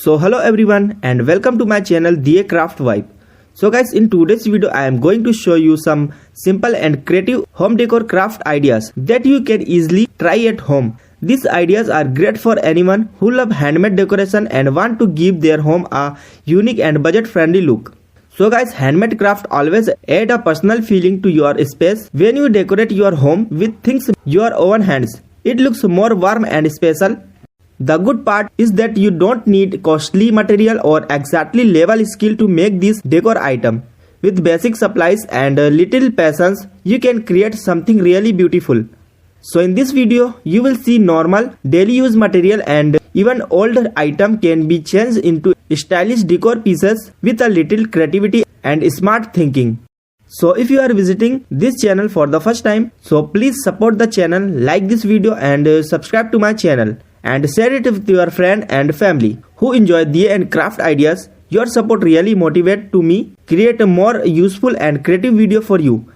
So hello everyone and welcome to my channel The Craft Vibe. So guys, in today's video I am going to show you some simple and creative home decor craft ideas that you can easily try at home. These ideas are great for anyone who love handmade decoration and want to give their home a unique and budget friendly look. So guys, handmade craft always add a personal feeling to your space. When you decorate your home with things your own hands, it looks more warm and special. The good part is that you don't need costly material or exactly level skill to make this decor item. With basic supplies and a little patience, you can create something really beautiful. So in this video, you will see normal, daily use material and even old item can be changed into stylish decor pieces with a little creativity and smart thinking. So if you are visiting this channel for the first time, so please support the channel, like this video and subscribe to my channel. And share it with your friend and family who enjoy the and craft ideas. Your support really motivates to me create a more useful and creative video for you.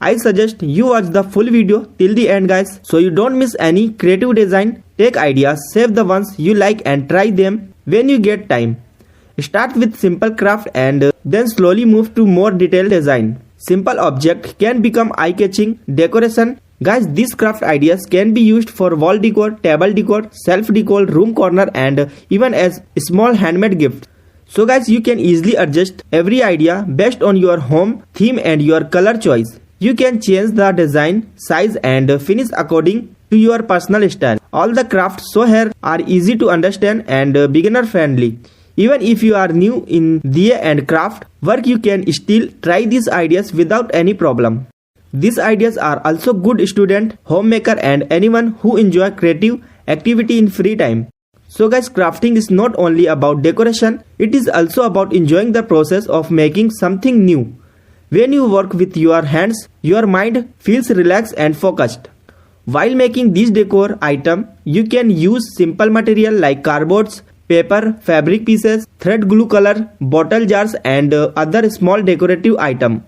I suggest you watch the full video till the end guys, so you don't miss any creative design. Take ideas, save the ones you like and try them when you get time. Start with simple craft and then slowly move to more detailed design. Simple object can become eye-catching decoration. Guys, these craft ideas can be used for wall decor, table decor, shelf decor, room corner and even as small handmade gift. So guys, you can easily adjust every idea based on your home theme and your color choice. You can change the design, size and finish according to your personal style. All the crafts shown here are easy to understand and beginner friendly. Even if you are new in diya and craft work, you can still try these ideas without any problem. These ideas are also good student, homemaker and anyone who enjoy creative activity in free time. So guys, crafting is not only about decoration, it is also about enjoying the process of making something new. When you work with your hands, your mind feels relaxed and focused. While making this decor item, you can use simple material like cardboards, paper, fabric pieces, thread glue color, bottle jars and other small decorative item.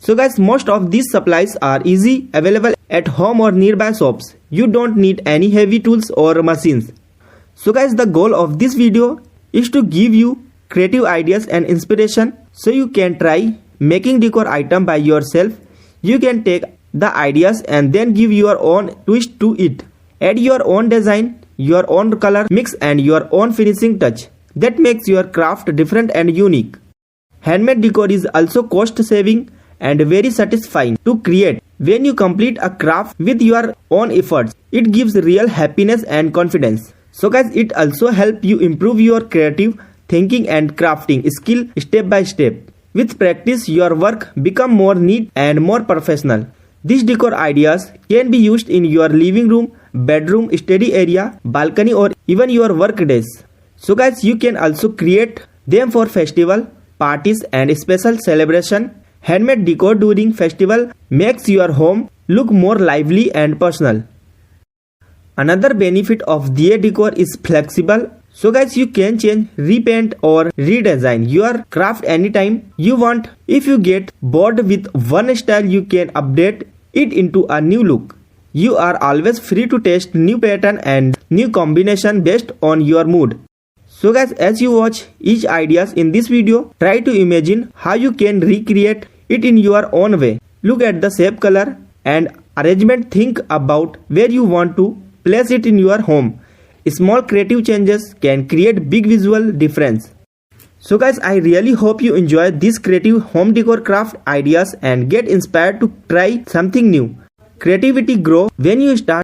So guys, most of these supplies are easy available at home or nearby shops. You don't need any heavy tools or machines. So guys, the goal of this video is to give you creative ideas and inspiration so you can try making decor item by yourself. You can take the ideas and then give your own twist to it. Add your own design, your own color mix and your own finishing touch. That makes your craft different and unique. Handmade decor is also cost saving and very satisfying to create. When you complete a craft with your own efforts, it gives real happiness and confidence. So guys, it also helps you improve your creative thinking and crafting skill step by step. With practice, your work become more neat and more professional. These decor ideas can be used in your living room, bedroom, study area, balcony or even your work desk. So guys, you can also create them for festival, parties and special celebration. Handmade decor during festival makes your home look more lively and personal. Another benefit of diya decor is flexible. So guys, you can change, repaint or redesign your craft anytime you want. If you get bored with one style, you can update it into a new look. You are always free to test new pattern and new combination based on your mood. So guys, as you watch each ideas in this video, try to imagine how you can recreate it in your own way. Look at the shape, color and arrangement. Think about where you want to place it in your home. Small creative changes can create big visual difference. So guys, I really hope you enjoy these creative home decor craft ideas and get inspired to try something new. Creativity grows when you start